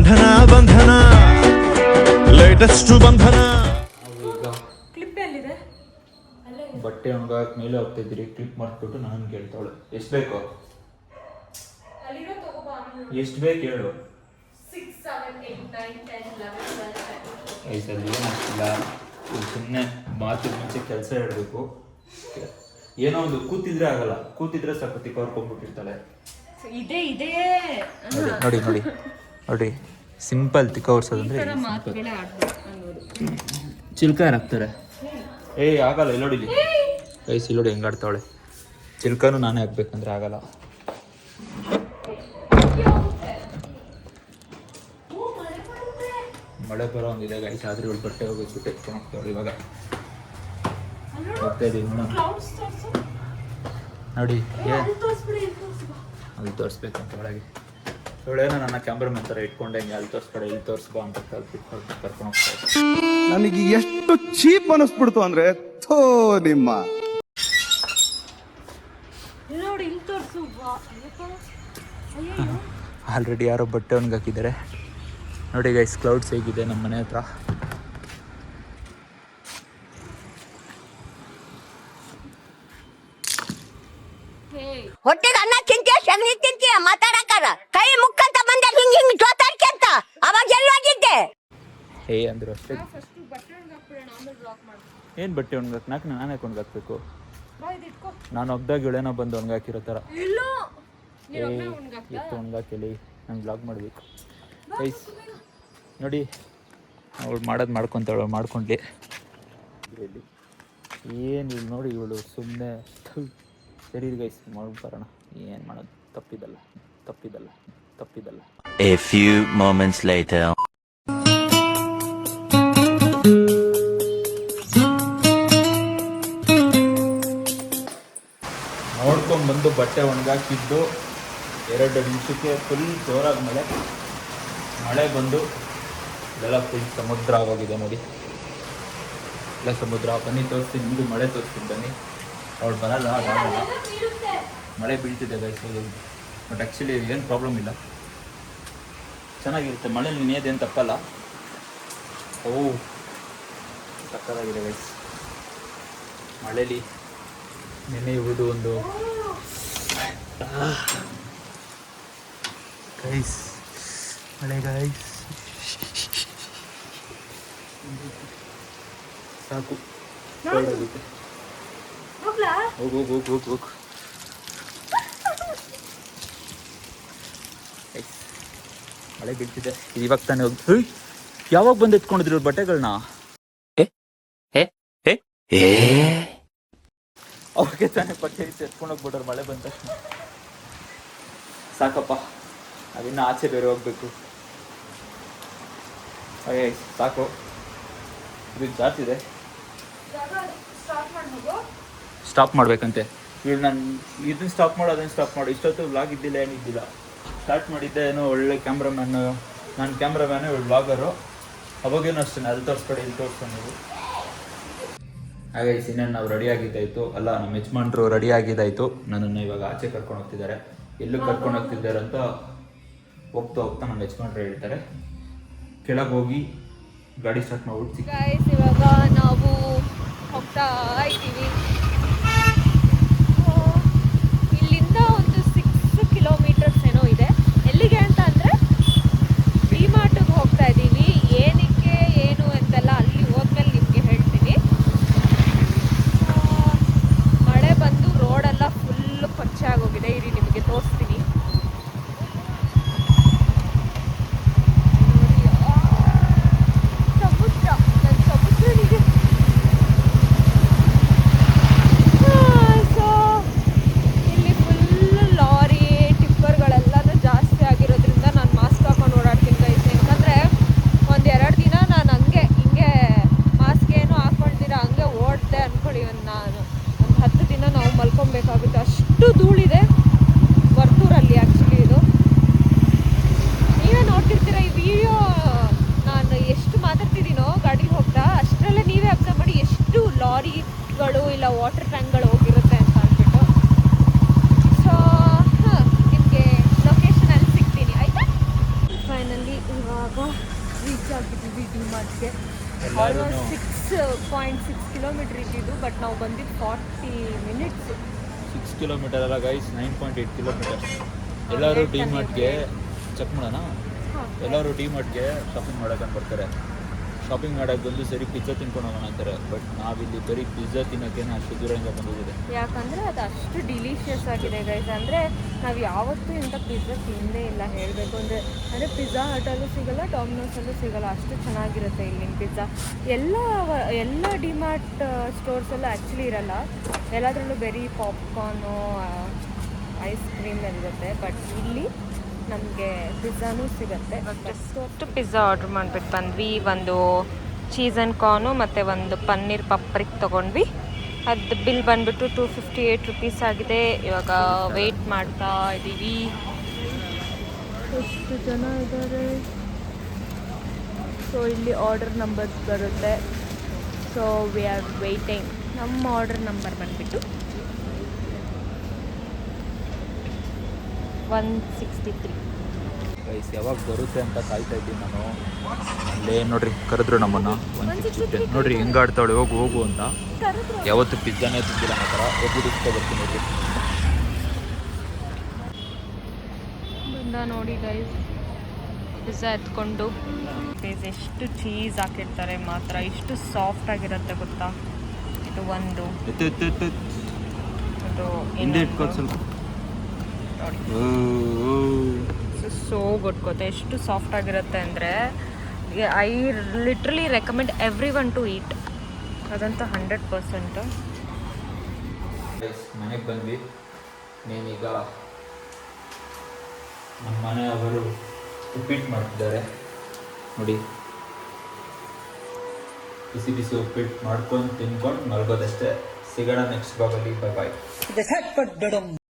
ಬಂಧನ ಬಂಧನ ಲೇಟೆಸ್ಟ್ ಬಂಧನ. ಕ್ಲಿಪ್ ಎಲ್ಲಿದೆ? ಬಟ್ಟೆ ಒಣಗಾಕ್ ಮೇಲೆ ಹೋಗ್ತಿದ್ದೀರಿ, ಕ್ಲಿಪ್ ಮಾಡಿಬಿಟ್ಟು ನಾನು ಕೇಳ್ತಾವಳು ಎಷ್ಟು ಬೇಕು, ಎಷ್ಟು ಬೇಕು ಹೇಳು. 6, 7, 8, 9, 10, 11, 12, 13. ಐಸಲ್ಲಿ ಏನಾಗ್ತಿಲ್ಲ, ಸುಮ್ಮನೆ ಮಾತಿನ ಮುಂಚೆ ಕೆಲಸ ಹೇಳಬೇಕು. ಏನೋ ಒಂದು ಕೂತಿದ್ರೆ ಆಗಲ್ಲ, ಕೂತಿದ್ರೆ ಸಾಕು ತಿಕ್ಕೋರ್ಕೊಂಡ್ಬಿಟ್ಟಿರ್ತಾಳೆ. ಇದೆ ಇದೆ ನೋಡಿ ನೋಡಿ ನೋಡಿ, ಸಿಂಪಲ್ ತಿಕ್ಕೋರ್ಸೋದಂದ್ರೆ ಚಿಲ್ಕ ಹಾಕ್ತಾರೆ. ಆಗಲ್ಲ, ಇಲ್ಲಿ ನೋಡಿ ಐಸ್ ಇಲ್ಲಿ ನೋಡಿ ಹೆಂಗೆ ಆಡ್ತಾವಳೆ. ಚಿಲ್ಕನೂ ನಾನೇ ಹಾಕ್ಬೇಕಂದ್ರೆ ಆಗಲ್ಲ. ಮಳೆ ಬರೋ ಒಂದಿದೆ ಗೈಸ್, ಆದ್ರೆ ಇವಳು ಬಟ್ಟೆ ಹೋಗಿಸ್ಬಿಟ್ಟು ಎತ್ಕೊಂಡು ಹೋಗ್ತಾವಳು. ಇವಾಗ ಹೋಗ್ತಾ ಇದೀವಿ ನೋಡೋಣ. ನೋಡಿ ಅಲ್ಲಿ ತೋರಿಸ್ಬೇಕಂತ ಒಳಗೆ ಇವಳೇನೋ ನನ್ನ ಕ್ಯಾಮ್ರಾಮನ್ ಥರ ಇಟ್ಕೊಂಡೆ ಹಿಂಗೆ ಅಲ್ಲಿ ತೋರಿಸ್ಬೇಡ ಇಲ್ಲಿ ತೋರಿಸ್ಬಾ ಅಂತ ಕರ್ಕೊಂಡು ಹೋಗ್ತಾ. ನನಗೆ ಎಷ್ಟು ಚೀಪ್ ಅನಿಸ್ಬಿಡ್ತು ಅಂದ್ರೆ ಥೋ ನಿಮ್ಮ ಆಲ್ರೆಡಿ ಯಾರೋ ಬಟ್ಟೆ ಒಣಗಾಕಿದ್ದಾರೆ ನೋಡಿ ಗೈಸ್. ಕ್ಲೌಡ್ಸ್ ಹೇಗಿದೆ ನಮ್ಮ ಮನೆ ಹತ್ರ. ಹೊಟ್ಟೆಗೆ ಅನ್ನ ತಿಂತೀಯ, ಸಗಣಿ ತಿಂತೀಯ, ಮಾತಾಡಕ್ಕಾರ ಕೈ ಮುಕ್ಕಂತ ಬಂದ ಹಿಂಗ್ ಹಿಂಗ್ ಜೋತಾಡ್ಕೊಂತ ಅವಾಗ ಎಲ್ಲೋಗಿದ್ದೆ. ಅಂದ್ರು ಅಷ್ಟೇ. ಏನು ಬಟ್ಟೆ ಒಣಗಾಕ್ ನಾನೇ ಒಣಗಾಕ್ಬೇಕು? ನಾನು ಒಬ್ದಾಗ ಇವಳೇನೋ ಬಂದು ಒಣಗಾಕಿರೋ ಥರ ಎತ್ತು ಒಣಗಾಕಿಲಿ ನಾನು ಬ್ಲಾಗ್ ಮಾಡಬೇಕು ಗೈಸ್. ನೋಡಿ ಅವಳು ಮಾಡೋದು ಮಾಡ್ಕೊತಾಳು, ಮಾಡ್ಕೊಂಡ್ಲಿ ಏನು ಇವಳು ನೋಡಿ, ಇವಳು ಸುಮ್ಮನೆ ಸರಿ ಗೈಸ್ ಮಾಡ್ಬರೋಣ. ಏನು ಮಾಡೋದು, ತಪ್ಪಿದಲ್ಲ. A few moments later. ನೋಡ್ಕೊಂಡ್ಬಂದು ಬಟ್ಟೆ ಒಣಗಾಕಿದ್ದು 2 ನಿಮಿಷಕ್ಕೆ ಫುಲ್ ಜೋರಾದ ಮಳೆ ಬಂದು ಇದೆಲ್ಲ ಫುಲ್ ಸಮುದ್ರ ಆಗೋಗಿದೆ ನೋಡಿ. ಇಲ್ಲ ಸಮುದ್ರ ಬನ್ನಿ ತೋರಿಸ್ತೀನಿ, ನಿಮಗೂ ಮಳೆ ತೋರಿಸ್ತೀನಿ ಬನ್ನಿ. ಅವಳು ಬರಲ್ಲ, ಅದಾಗಲ್ಲ, ಮಳೆ ಬೀಳ್ತಿದೆ ಗೈಸ್. ಬಟ್ ಆ್ಯಕ್ಚುಲಿ ಏನು ಪ್ರಾಬ್ಲಮ್ ಇಲ್ಲ, ಚೆನ್ನಾಗಿರುತ್ತೆ ಮಳೇಲಿ ನೆನೆಯೋದೇನು ತಪ್ಪಲ್ಲ. ಸಕ್ಕತ್ತಾಗಿದೆ ಗೈಸ್. ಮಳೇಲಿ ನೆನೆಯುವುದು ಒಂದು ಗೈಸ್, ಮಳೆ ಗೈಸ್ ಸಾಕು. ಹೋಗು ಮಳೆ ಬೀಳ್ತಿದೆ. ಇವಾಗ ತಾನೇ ಹೋಗಿ ಯಾವಾಗ ಬಂದು ಎತ್ಕೊಂಡಿದ್ರು ಬಟ್ಟೆಗಳನ್ನ? ಅವ್ರಿಗೆ ತಾನೇ ಬಟ್ಟೆ ಎತ್ಕೊಂಡು ಹೋಗ್ಬಿಟ್ರು ಮಳೆ ಬಂದ ತಕ್ಷಣ. ಸಾಕಪ್ಪ, ಅದಿನ್ನ ಆಚೆ ಬೇರೆ ಹೋಗ್ಬೇಕು. ಸಾಕು, ಇದು ಜಾಸ್ತಿ ಇದೆ. ಸ್ಟಾಪ್ ಮಾಡ್ಬೇಕಂತೆ ಇವಳು. ನಾನು ಇದನ್ನ ಸ್ಟಾಪ್ ಮಾಡು, ಅದನ್ನು ಸ್ಟಾಪ್ ಮಾಡು. ಇಷ್ಟೊತ್ತು ವ್ಲಾಗ್ ಇದ್ದಿಲ್ಲ, ಏನಿದ್ದಿಲ್ಲ. ಸ್ಟಾರ್ಟ್ ಮಾಡಿದ್ದೆ ಏನೋ ಒಳ್ಳೆ ಕ್ಯಾಮ್ರಾಮ್ಯಾನು, ನಾನು ಕ್ಯಾಮ್ರಾಮ್ಯಾನು, ಇವಳು ವ್ಲಾಗರು. ಅವಾಗೇನು ಅಷ್ಟೇ ಅಲ್ಲಿ ತೋರಿಸ್ಬೇಡಿ ಇಲ್ಲಿ ತೋರಿಸ್ಕೊಂಡು. ಹಾಗೆ ಇನ್ನೇನು ನಾವು ರೆಡಿ ಆಗಿದ್ದಾಯಿತು, ಅಲ್ಲ ನಮ್ಮ ಯಜಮಾನ್ರು ರೆಡಿ ಆಗಿದ್ದಾಯಿತು. ನನ್ನನ್ನು ಇವಾಗ ಆಚೆ ಕರ್ಕೊಂಡು ಹೋಗ್ತಿದ್ದಾರೆ. ಎಲ್ಲೂ ಕರ್ಕೊಂಡು ಹೋಗ್ತಿದ್ದಾರೆ ಅಂತ ಹೋಗ್ತಾ ನಮ್ಮ ಯಜಮಾನ್ರು ಹೇಳ್ತಾರೆ. ಕೆಳಗೆ ಹೋಗಿ ಗಾಡಿ ಸ್ಟಾರ್ಟ್ ಮಾಡ್ಬಿಡ್ತೀವಿ. ಇವಾಗ ನಾವು ಹೋಗ್ತಾ ಇದ್ದೀವಿ. ಇಲ್ಲಿಂದ ಒಂದು 6 ಕಿಲೋಮೀಟರ್ಸ್ ಏನೋ ಇದೆ. ಎಲ್ಲಿಗೆ ಅಂತ ಅಂದರೆ ಡಿಮಾರ್ಟ್ಗೆ ಹೋಗ್ತಾ ಇದ್ದೀವಿ. ಏನಕ್ಕೆ ಏನು ಅಂತೆಲ್ಲ ಅಲ್ಲಿ ಹೋದ್ಮೇಲೆ ನಿಮಗೆ ಹೇಳ್ತೀನಿ. ಮಳೆ ಬಂದು ರೋಡೆಲ್ಲ ಫುಲ್ಲು ಕೊಚ್ಚೆ ಆಗೋಗಿದೆ. ಇರಿ ನಿಮಗೆ ತೋರಿಸ್ತೀನಿ. ನಾನು ಒಂದು 10 ದಿನ ನಾವು ಮಲ್ಕೊಬೇಕಾಗುತ್ತೆ, ಅಷ್ಟು ಧೂಳಿದೆ ವರ್ತೂರಲ್ಲಿ. 9.6 ಕಿಲೋಮೀಟ್ರ್ ಇದ್ದಿದ್ದು, ಬಟ್ ನಾವು ಬಂದಿದ್ದು 40 ಮಿನಿಟ್ಸ್. 6 ಕಿಲೋಮೀಟರ್ ಅಲ್ಲ ಗೈಸ್, 9.8 ಕಿಲೋಮೀಟರ್. ಎಲ್ಲರೂ ಡಿ ಮಾರ್ಟ್ಗೆ ಚೆಕ್ ಮಾಡೋಣ. ಎಲ್ಲರೂ ಡಿ ಮಾರ್ಟ್ಗೆ ಶಾಪಿಂಗ್ ಮಾಡೋಕೆ ಬರ್ತಾರೆ. ಶಾಪಿಂಗ್ ಮಾಡೋಕ್ಕೆ ಬಂದು ಸರಿ ಪಿಜ್ಜಾ ತಿನ್ಕೊಂಡು ಹೋಗೋಣ ಅಂತಾರೆ. ಬಟ್ ನಾವಿಲ್ಲಿ ಬರೀ ಪಿಜ್ಜಾ ತಿನ್ನೋಕ್ಕೇನೆ ಅಷ್ಟು ದೂರದಿಂದ ಬಂದಿದೆ. ಯಾಕಂದರೆ ಅದು ಅಷ್ಟು ಡಿಲಿಷಿಯಸ್ ಆಗಿದೆ ಗೈಸ್. ಅಂದರೆ ನಾವು ಯಾವತ್ತೂ ಇಂಥ ಪಿಜ್ಜಾ ತಿಂದೇ ಇಲ್ಲ ಹೇಳಬೇಕು ಅಂದರೆ. ಪಿಜ್ಜಾ ಹಟಲ್ಲೂ ಸಿಗೋಲ್ಲ, ಡಾಮಿನೋಸಲ್ಲೂ ಸಿಗೋಲ್ಲ, ಅಷ್ಟು ಚೆನ್ನಾಗಿರುತ್ತೆ ಇಲ್ಲಿನ ಪಿಜ್ಜಾ. ಎಲ್ಲ ಡಿಮಾರ್ಟ್ ಸ್ಟೋರ್ಸಲ್ಲೂ ಆ್ಯಕ್ಚುಲಿ ಇರಲ್ಲ. ಎಲ್ಲದರಲ್ಲೂ ಬರೀ ಪಾಪ್ಕಾರ್ನು, ಐಸ್ ಕ್ರೀಮ್ ಇರುತ್ತೆ. ಬಟ್ ಇಲ್ಲಿ ನಮಗೆ ಪಿಜ್ಜಾನೂ ಸಿಗುತ್ತೆ. ಅಷ್ಟು ಪಿಜ್ಜಾ ಆರ್ಡ್ರ್ ಮಾಡ್ಬಿಟ್ಟು ಬಂದ್ವಿ. ಒಂದು ಚೀಸ್ ಆ್ಯಂಡ್ ಕಾರ್ನು ಮತ್ತು ಒಂದು ಪನ್ನೀರ್ ಪಪ್ರಿಕ್ ತೊಗೊಂಡ್ವಿ. ಅದು ಬಿಲ್ ಬಂದುಬಿಟ್ಟು 258 ರುಪೀಸ್ ಆಗಿದೆ. ಇವಾಗ ವೆಯ್ಟ್ ಮಾಡ್ತಾ ಇದ್ದೀವಿ. ಎಷ್ಟು ಜನ ಇದ್ದಾರೆ. ಸೊ ಇಲ್ಲಿ ಆರ್ಡರ್ ನಂಬರ್ಸ್ ಬರುತ್ತೆ. So we are waiting. ನಮ್ಮ ಆರ್ಡರ್ ನಂಬರ್ ಬಂದುಬಿಟ್ಟು 163. ಗೈಸ್ ಯಾವಾಗ ಬರುತ್ತೆ ಅಂತ ಕಾಯ್ತಾ ಇದ್ದೀನಿ ನಾನು. ಅಲ್ಲೇ ನೋಡ್ರಿ ಕರೆದ್ರು ನಮ್ಮನ್ನು 163. ನೋಡ್ರಿ ಹೆಂಗೆ ಆಡ್ತಾಳೆ, ಹೋಗು ಅಂತ. ಯಾವತ್ತು ಪಿಜ್ಜಾನೇ ತಿಂದಿಲ್ಲ ಆ ಥರ. ಹೋಗ್ಬಿಟ್ಟು ಇಸ್ಕೊಬರ್ತೀನಿ ನೋಡ್ರಿ. ಬಂದ ನೋಡಿ ಗೈಸ್, ಪಿಜ್ಜಾ ಎತ್ಕೊಂಡು. ಎಷ್ಟು ಚೀಸ್ ಹಾಕಿರ್ತಾರೆ ಮಾತ್ರ, ಇಷ್ಟು ಸಾಫ್ಟ್ ಆಗಿರುತ್ತೆ ಗೊತ್ತಾ. ಇದು ಒಂದು ಅದು ಹಿಂದೆ ಇಟ್ಕೋದು ಸ್ವಲ್ಪ ನೋಡಿ. ಸೋ ಗೊತ್ತಾ ಎಷ್ಟು ಸಾಫ್ಟ್ ಆಗಿರುತ್ತೆ ಅಂದರೆ I literally recommend everyone to eat. ಅದಂತ 100%. ಮನೆಗೆ ಬಂದ್ವಿ. ನೀನೀಗ ನಮ್ಮ ಮನೆಯವರು ಉಪ್ಪಿಟ್ಟು ಮಾಡ್ತಿದ್ದಾರೆ ನೋಡಿ. ಬಿಸಿ ಬಿಸಿ ಉಪ್ಪಿಟ್ಟು ಮಾಡ್ಕೊಂಡು ತಿನ್ಕೊಂಡು ಮಲ್ಗೋದಷ್ಟೇ. ಸಿಗೋಣ ನೆಕ್ಸ್ಟ್ ಬ್ಲಾಗಲ್ಲಿ. ಬಾಯ್ ಬಾಯ್.